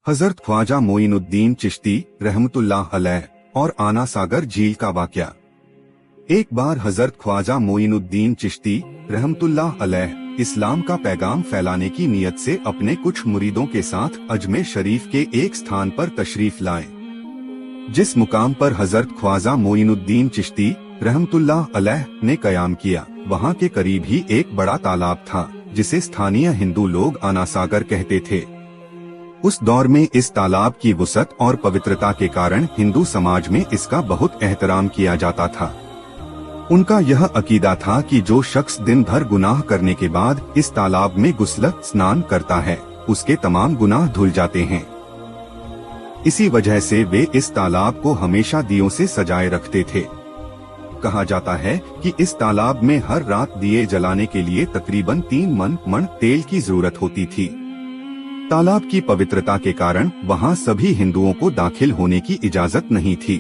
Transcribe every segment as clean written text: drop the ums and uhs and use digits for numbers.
हजरत ख्वाजा मोइनुद्दीन चिश्ती रहमतुल्लाह अलैह और आना सागर झील का वाकया। एक बार हजरत ख्वाजा मोइनुद्दीन चिश्ती रहमतुल्लाह अलैह इस्लाम का पैगाम फैलाने की नियत से अपने कुछ मुरीदों के साथ अजमेर शरीफ के एक स्थान पर तशरीफ लाए। जिस मुकाम पर हजरत ख्वाजा मोइनुद्दीन चिश्ती रहमतुल्लाह अलैह ने कयाम किया, वहाँ के करीब ही एक बड़ा तालाब था जिसे स्थानीय हिंदू लोग आना सागर कहते थे। उस दौर में इस तालाब की वुसअत और पवित्रता के कारण हिंदू समाज में इसका बहुत एहतराम किया जाता था। उनका यह अकीदा था कि जो शख्स दिन भर गुनाह करने के बाद इस तालाब में गुस्ल स्नान करता है, उसके तमाम गुनाह धुल जाते हैं। इसी वजह से वे इस तालाब को हमेशा दियों से सजाए रखते थे। कहा जाता है कि इस तालाब में हर रात दिए जलाने के लिए तकरीबन 3 मन तेल की जरूरत होती थी। तालाब की पवित्रता के कारण वहाँ सभी हिंदुओं को दाखिल होने की इजाजत नहीं थी।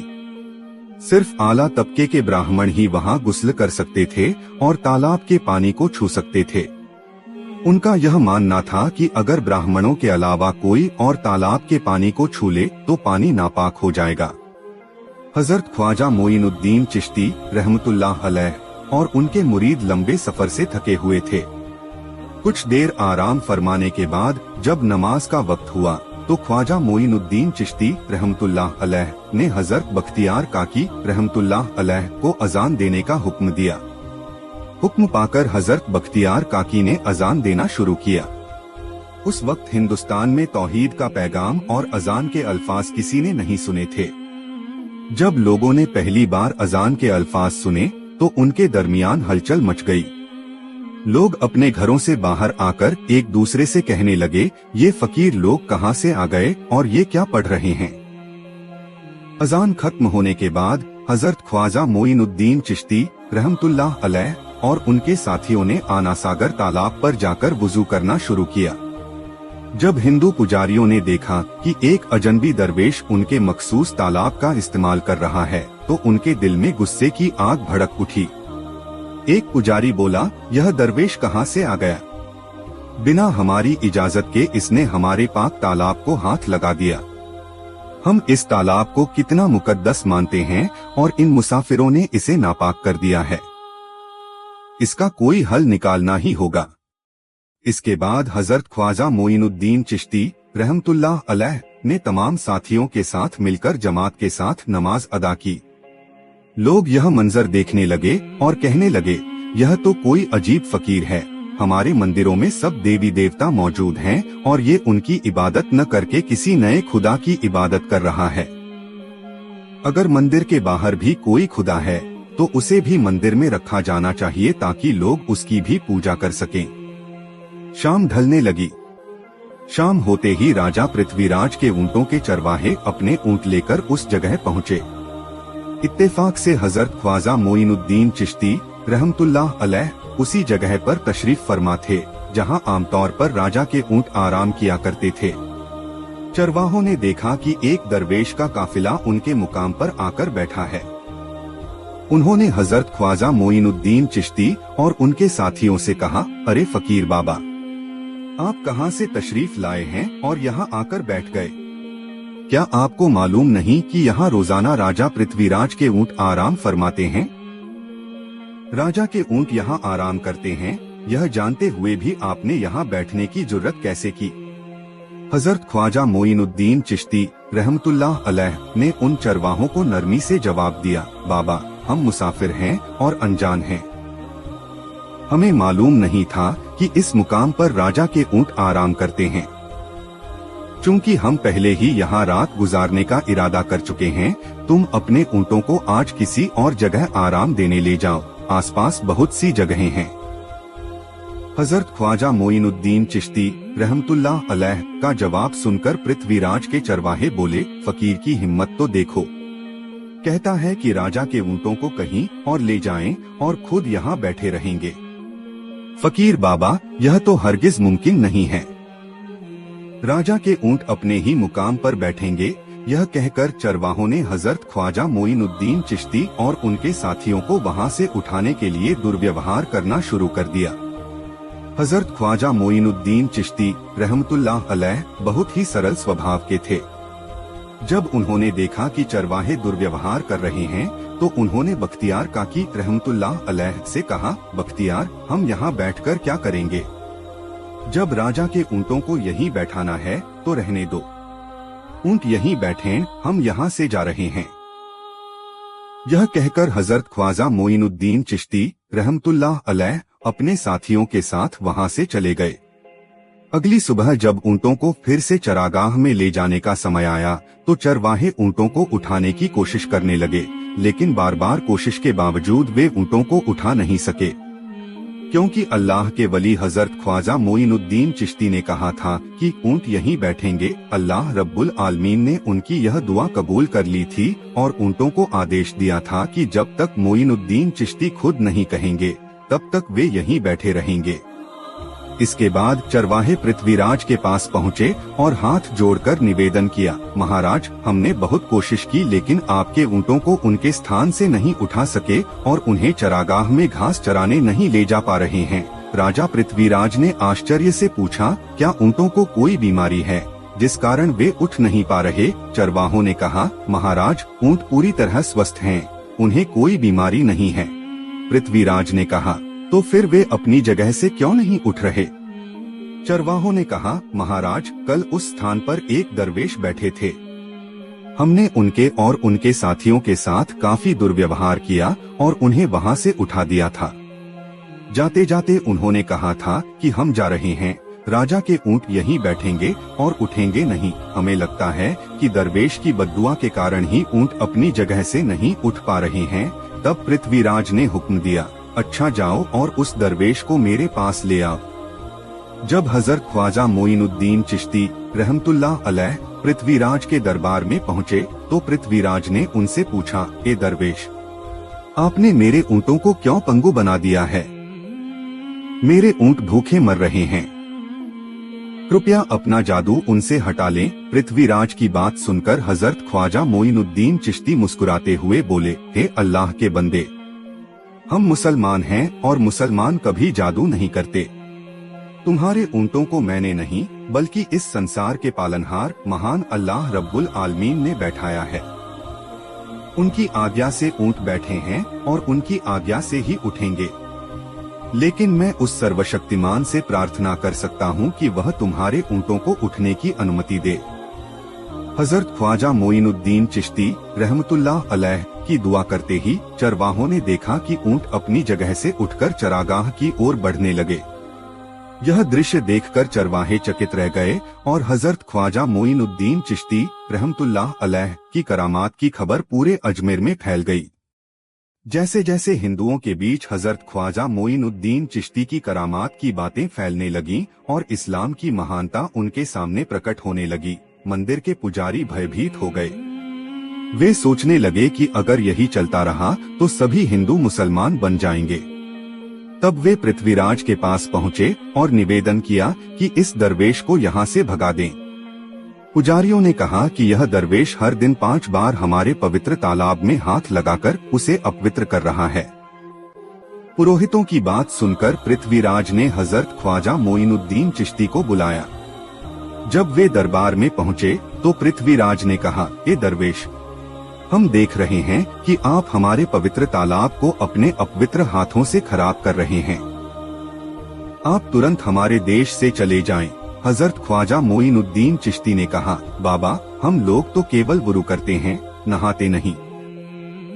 सिर्फ आला तबके के ब्राह्मण ही वहाँ गुस्ल कर सकते थे और तालाब के पानी को छू सकते थे। उनका यह मानना था कि अगर ब्राह्मणों के अलावा कोई और तालाब के पानी को छू ले तो पानी नापाक हो जाएगा। हजरत ख्वाजा मोइनुद्दीन चिश्ती रहमतुल्लाह अलैह और उनके मुरीद लंबे सफर से थके हुए थे। कुछ देर आराम फरमाने के बाद जब नमाज का वक्त हुआ तो ख्वाजा मोइनुद्दीन चिश्ती रहमतुल्लाह अलैह ने हजरत बख्तियार काकी रहमतुल्लाह अलैह को अजान देने का हुक्म दिया। हुक्म पाकर हजरत बख्तियार काकी ने अजान देना शुरू किया। उस वक्त हिंदुस्तान में तौहीद का पैगाम और अजान के अल्फाज किसी ने नहीं सुने थे। जब लोगों ने पहली बार अजान के अल्फाज सुने तो उनके दरमियान हलचल मच गई। लोग अपने घरों से बाहर आकर एक दूसरे से कहने लगे, ये फकीर लोग कहाँ से आ गए और ये क्या पढ़ रहे हैं। अजान खत्म होने के बाद हजरत ख्वाजा मोइनुद्दीन चिश्ती रहमतुल्लाह अलैह और उनके साथियों ने आना सागर तालाब पर जाकर वुजू करना शुरू किया। जब हिंदू पुजारियों ने देखा कि एक अजनबी दरवेश उनके मखसूस तालाब का इस्तेमाल कर रहा है तो उनके दिल में गुस्से की आग भड़क उठी। एक पुजारी बोला, यह दरवेश कहाँ से आ गया? बिना हमारी इजाजत के इसने हमारे पाक तालाब को हाथ लगा दिया। हम इस तालाब को कितना मुकद्दस मानते हैं और इन मुसाफिरों ने इसे नापाक कर दिया है। इसका कोई हल निकालना ही होगा। इसके बाद हजरत ख्वाजा मोइनुद्दीन चिश्ती रहमतुल्लाह अलैह ने तमाम साथियों के साथ मिलकर जमात के साथ नमाज अदा की। लोग यह मंजर देखने लगे और कहने लगे, यह तो कोई अजीब फकीर है। हमारे मंदिरों में सब देवी देवता मौजूद हैं और ये उनकी इबादत न करके किसी नए खुदा की इबादत कर रहा है। अगर मंदिर के बाहर भी कोई खुदा है तो उसे भी मंदिर में रखा जाना चाहिए ताकि लोग उसकी भी पूजा कर सकें। शाम ढलने लगी। शाम होते ही राजा पृथ्वीराज के ऊंटों के चरवाहे अपने ऊंट लेकर उस जगह पहुँचे। इत्तेफाक से हजरत ख्वाजा मोइनुद्दीन चिश्ती रहमतुल्लाह अलैह उसी जगह पर तशरीफ फरमा थे जहां आमतौर पर राजा के ऊंट आराम किया करते थे। चरवाहों ने देखा कि एक दरवेश का काफिला उनके मुकाम पर आकर बैठा है। उन्होंने हजरत ख्वाजा मोइनुद्दीन चिश्ती और उनके साथियों से कहा, अरे फकीर बाबा, आप कहां से तशरीफ लाए हैं और यहां आकर बैठ गए? क्या आपको मालूम नहीं कि यहाँ रोजाना राजा पृथ्वीराज के ऊंट आराम फरमाते हैं? राजा के ऊंट यहाँ आराम करते हैं, यह जानते हुए भी आपने यहाँ बैठने की जुर्रत कैसे की? हजरत ख्वाजा मोइनुद्दीन चिश्ती रहमतुल्लाह अलैह ने उन चरवाहों को नरमी से जवाब दिया, बाबा, हम मुसाफिर हैं और अनजान हैं। हमें मालूम नहीं था कि इस मुकाम पर राजा के ऊंट आराम करते हैं। चूंकि हम पहले ही यहाँ रात गुजारने का इरादा कर चुके हैं, तुम अपने ऊंटों को आज किसी और जगह आराम देने ले जाओ, आसपास बहुत सी जगहें हैं। हजरत ख्वाजा मोइनुद्दीन चिश्ती रहमतुल्लाह अलैह का जवाब सुनकर पृथ्वीराज के चरवाहे बोले, फकीर की हिम्मत तो देखो। कहता है कि राजा के ऊंटों को कहीं और ले जाएं और खुद यहाँ बैठे रहेंगे। फकीर बाबा, यह तो हरगिज मुमकिन नहीं है। राजा के ऊंट अपने ही मुकाम पर बैठेंगे। यह कहकर चरवाहों ने हजरत ख्वाजा मोइनुद्दीन चिश्ती और उनके साथियों को वहां से उठाने के लिए दुर्व्यवहार करना शुरू कर दिया। हजरत ख्वाजा मोइनुद्दीन चिश्ती रहमतुल्लाह अलैह बहुत ही सरल स्वभाव के थे। जब उन्होंने देखा कि चरवाहे दुर्व्यवहार कर रहे हैं तो उन्होंने बख्तियार काकी रहमतुल्लाह अलैह से कहा, बख्तियार, हम यहाँ बैठकर क्या करेंगे? जब राजा के ऊँटों को यहीं बैठाना है तो रहने दो। ऊँट यहीं बैठें, हम यहाँ से जा रहे हैं। यह कहकर हजरत ख्वाजा मोइनुद्दीन चिश्ती रहमतुल्लाह अलैह अपने साथियों के साथ वहाँ से चले गए। अगली सुबह जब ऊँटों को फिर से चरागाह में ले जाने का समय आया तो चरवाहे ऊँटों को उठाने की कोशिश करने लगे, लेकिन बार बार कोशिश के बावजूद वे ऊँटों को उठा नहीं सके, क्योंकि अल्लाह के वली हजरत ख्वाजा मोइनुद्दीन चिश्ती ने कहा था कि ऊँट यहीं बैठेंगे। अल्लाह रब्बुल आलमीन ने उनकी यह दुआ कबूल कर ली थी और ऊँटों को आदेश दिया था कि जब तक मोइनुद्दीन चिश्ती खुद नहीं कहेंगे तब तक वे यहीं बैठे रहेंगे। इसके बाद चरवाहे पृथ्वीराज के पास पहुँचे और हाथ जोड़कर निवेदन किया, महाराज, हमने बहुत कोशिश की लेकिन आपके ऊँटों को उनके स्थान से नहीं उठा सके और उन्हें चरागाह में घास चराने नहीं ले जा पा रहे हैं। राजा पृथ्वीराज ने आश्चर्य से पूछा, क्या ऊँटों को कोई बीमारी है जिस कारण वे उठ नहीं पा रहे? चरवाहों ने कहा, महाराज, ऊँट पूरी तरह स्वस्थ हैं, उन्हें कोई बीमारी नहीं है। पृथ्वीराज ने कहा, तो फिर वे अपनी जगह से क्यों नहीं उठ रहे? चरवाहों ने कहा, महाराज, कल उस स्थान पर एक दरवेश बैठे थे। हमने उनके और उनके साथियों के साथ काफी दुर्व्यवहार किया और उन्हें वहां से उठा दिया था। जाते जाते उन्होंने कहा था कि हम जा रहे हैं, राजा के ऊँट यहीं बैठेंगे और उठेंगे नहीं। हमें लगता है कि दरवेश की बद्दुआ के कारण ही ऊँट अपनी जगह से नहीं उठ पा रहे हैं। तब पृथ्वीराज ने हुक्म दिया, अच्छा, जाओ और उस दरवेश को मेरे पास ले आओ। जब हजरत ख्वाजा मोइनुद्दीन चिश्ती रहमतुल्लाह अलैह पृथ्वीराज के दरबार में पहुँचे तो पृथ्वीराज ने उनसे पूछा, ए दरवेश, आपने मेरे ऊँटों को क्यों पंगु बना दिया है? मेरे ऊँट भूखे मर रहे हैं, कृपया अपना जादू उनसे हटा लें। पृथ्वीराज की बात सुनकर हजरत ख्वाजा मोइनुद्दीन चिश्ती मुस्कुराते हुए बोले, हे अल्लाह के बंदे, हम मुसलमान हैं और मुसलमान कभी जादू नहीं करते। तुम्हारे ऊँटों को मैंने नहीं बल्कि इस संसार के पालनहार महान अल्लाह रब्बुल आलमीन ने बैठाया है। उनकी आज्ञा से ऊँट बैठे हैं और उनकी आज्ञा से ही उठेंगे। लेकिन मैं उस सर्वशक्तिमान से प्रार्थना कर सकता हूँ कि वह तुम्हारे ऊँटों को उठने की अनुमति दे। हजरत ख्वाजा मोइनुद्दीन चिश्ती रहमतुल्लाह अलैह की दुआ करते ही चरवाहों ने देखा कि ऊँट अपनी जगह से उठकर चरागाह की ओर बढ़ने लगे। यह दृश्य देखकर चरवाहे चकित रह गए और हजरत ख्वाजा मोइनुद्दीन चिश्ती रहमतुल्लाह अलैह की करामात की खबर पूरे अजमेर में फैल गई। जैसे जैसे हिंदुओं के बीच हजरत ख्वाजा मोइनुद्दीन चिश्ती की करामात की बातें फैलने लगीं और इस्लाम की महानता उनके सामने प्रकट होने लगी, मंदिर के पुजारी भयभीत हो गए। वे सोचने लगे कि अगर यही चलता रहा तो सभी हिंदू मुसलमान बन जाएंगे। तब वे पृथ्वीराज के पास पहुँचे और निवेदन किया कि इस दरवेश को यहाँ से भगा दें। पुजारियों ने कहा कि यह दरवेश हर दिन 5 बार हमारे पवित्र तालाब में हाथ लगाकर उसे अपवित्र कर रहा है। पुरोहितों की बात सुनकर पृथ्वीराज ने हजरत ख्वाजा मोइनुद्दीन चिश्ती को बुलाया। जब वे दरबार में पहुँचे तो पृथ्वीराज ने कहा, ए दरवेश, हम देख रहे हैं कि आप हमारे पवित्र तालाब को अपने अपवित्र हाथों से खराब कर रहे हैं। आप तुरंत हमारे देश से चले जाएं। हजरत ख्वाजा मोइनुद्दीन चिश्ती ने कहा, बाबा, हम लोग तो केवल वुरू करते हैं, नहाते नहीं।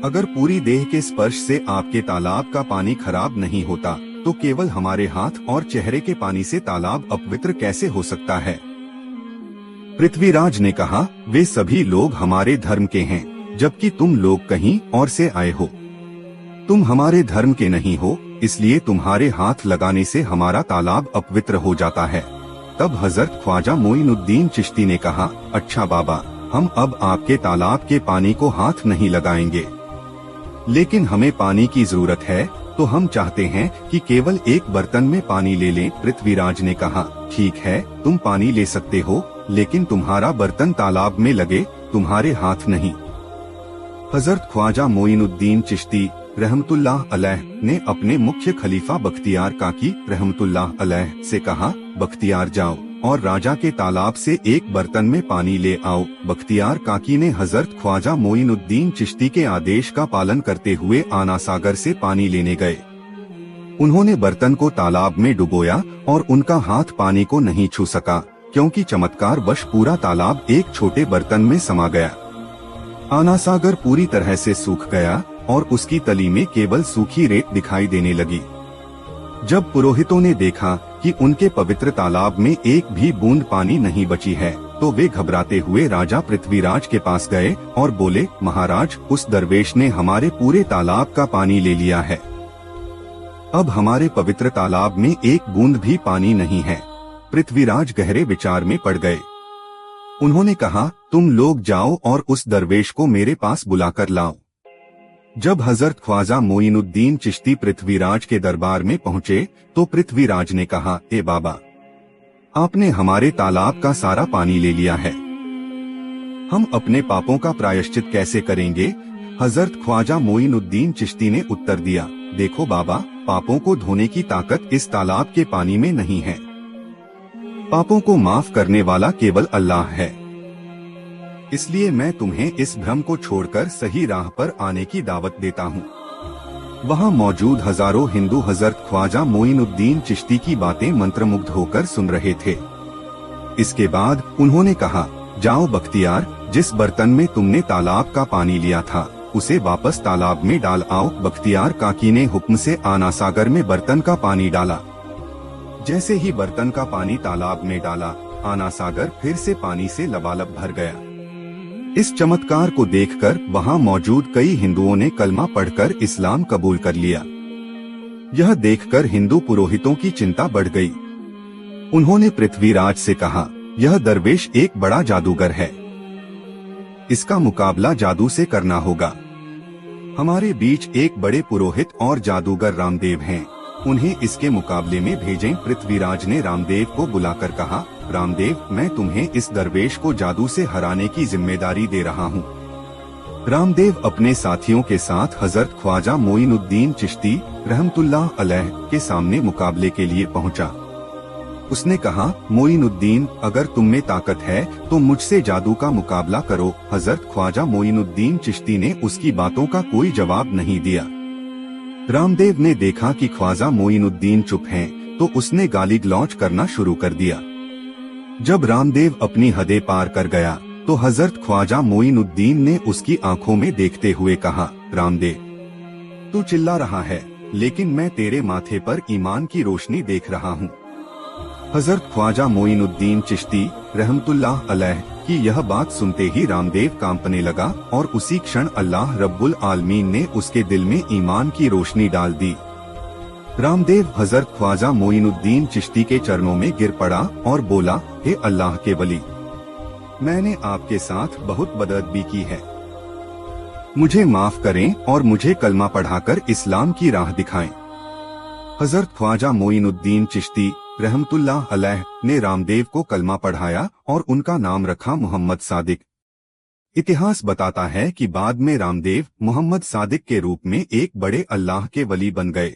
अगर पूरी देह के स्पर्श से आपके तालाब का पानी खराब नहीं होता तो केवल हमारे हाथ और चेहरे के पानी से तालाब अपवित्र कैसे हो सकता है? पृथ्वीराज ने कहा, वे सभी लोग हमारे धर्म के हैं, जबकि तुम लोग कहीं और से आए हो। तुम हमारे धर्म के नहीं हो, इसलिए तुम्हारे हाथ लगाने से हमारा तालाब अपवित्र हो जाता है। तब हजरत ख्वाजा मोइनुद्दीन चिश्ती ने कहा, अच्छा बाबा, हम अब आपके तालाब के पानी को हाथ नहीं लगाएंगे, लेकिन हमें पानी की जरूरत है तो हम चाहते हैं कि केवल एक बर्तन में पानी ले लें। पृथ्वीराज ने कहा, ठीक है, तुम पानी ले सकते हो, लेकिन तुम्हारा बर्तन तालाब में लगे, तुम्हारे हाथ नहीं। हजरत ख्वाजा मोइनुद्दीन चिश्ती रहमतुल्लाह अलैह ने अपने मुख्य खलीफा बख्तियार काकी रहमतुल्लाह अलैह से कहा, बख्तियार जाओ और राजा के तालाब से एक बर्तन में पानी ले आओ। बख्तियार काकी ने हजरत ख्वाजा मोइनुद्दीन चिश्ती के आदेश का पालन करते हुए आना सागर से पानी लेने गए। उन्होंने बर्तन को तालाब में डुबोया और उनका हाथ पानी को नहीं छू सका, क्योंकि चमत्कार वश पूरा तालाब एक छोटे बर्तन में समा गया। आना सागर पूरी तरह से सूख गया और उसकी तली में केवल सूखी रेत दिखाई देने लगी। जब पुरोहितों ने देखा कि उनके पवित्र तालाब में एक भी बूंद पानी नहीं बची है, तो वे घबराते हुए राजा पृथ्वीराज के पास गए और बोले, महाराज, उस दरवेश ने हमारे पूरे तालाब का पानी ले लिया है। अब हमारे पवित्र तालाब में एक बूंद भी पानी नहीं है। पृथ्वीराज गहरे विचार में पड़ गए। उन्होंने कहा, तुम लोग जाओ और उस दरवेश को मेरे पास बुलाकर लाओ। जब हजरत ख्वाजा मोइनुद्दीन चिश्ती पृथ्वीराज के दरबार में पहुँचे तो पृथ्वीराज ने कहा, ए बाबा, आपने हमारे तालाब का सारा पानी ले लिया है, हम अपने पापों का प्रायश्चित कैसे करेंगे? हजरत ख्वाजा मोइनुद्दीन चिश्ती ने उत्तर दिया, देखो बाबा, पापों को धोने की ताकत इस तालाब के पानी में नहीं है। पापों को माफ करने वाला केवल अल्लाह है। इसलिए मैं तुम्हें इस भ्रम को छोड़कर सही राह पर आने की दावत देता हूँ। वहाँ मौजूद हजारों हिंदू हजरत ख्वाजा मोइनुद्दीन चिश्ती की बातें मंत्रमुग्ध होकर सुन रहे थे। इसके बाद उन्होंने कहा, जाओ बख्तियार, जिस बर्तन में तुमने तालाब का पानी लिया था उसे वापस तालाब में डाल आओ। बख्तियार काकी ने हुक्म से आना सागर में बर्तन का पानी डाला। जैसे ही बर्तन का पानी तालाब में डाला, आना सागर फिर से पानी से लबालब भर गया। इस चमत्कार को देखकर वहां मौजूद कई हिंदुओं ने कलमा पढ़कर इस्लाम कबूल कर लिया। यह देखकर हिंदू पुरोहितों की चिंता बढ़ गई। उन्होंने पृथ्वीराज से कहा, यह दरवेश एक बड़ा जादूगर है, इसका मुकाबला जादू से करना होगा। हमारे बीच एक बड़े पुरोहित और जादूगर रामदेव हैं, उन्हें इसके मुकाबले में भेजें। पृथ्वीराज ने रामदेव को बुलाकर कहा, रामदेव, मैं तुम्हें इस दरवेश को जादू से हराने की जिम्मेदारी दे रहा हूँ। रामदेव अपने साथियों के साथ हजरत ख्वाजा मोइनुद्दीन चिश्ती रहमतुल्लाह अलैह के सामने मुकाबले के लिए पहुँचा। उसने कहा, मोइनुद्दीन, अगर तुम में ताकत है तो मुझसे जादू का मुकाबला करो। हजरत ख्वाजा मोइनुद्दीन चिश्ती ने उसकी बातों का कोई जवाब नहीं दिया। रामदेव ने देखा कि ख्वाजा मोइनुद्दीन चुप हैं, तो उसने गाली गलौज करना शुरू कर दिया। जब रामदेव अपनी हदें पार कर गया तो हजरत ख्वाजा मोइनुद्दीन ने उसकी आंखों में देखते हुए कहा, रामदेव, तू चिल्ला रहा है, लेकिन मैं तेरे माथे पर ईमान की रोशनी देख रहा हूँ। हजरत ख्वाजा मोइनुद्दीन चिश्ती रहमतुल्लाह अलैह की यह बात सुनते ही रामदेव कांपने लगा और उसी क्षण अल्लाह रब्बुल आलमीन ने उसके दिल में ईमान की रोशनी डाल दी। रामदेव हजरत ख्वाजा मोइनुद्दीन चिश्ती के चरणों में गिर पड़ा और बोला, हे अल्लाह के वली, मैंने आपके साथ बहुत बदअदबी की है, मुझे माफ करें और मुझे कलमा पढ़ाकर इस्लाम की राह दिखाएं। हजरत ख्वाजा मोइनुद्दीन चिश्ती रहमतुल्लाह अलैह ने रामदेव को कलमा पढ़ाया और उनका नाम रखा मोहम्मद सादिक। इतिहास बताता है कि बाद में रामदेव मोहम्मद सादिक के रूप में एक बड़े अल्लाह के वली बन गए।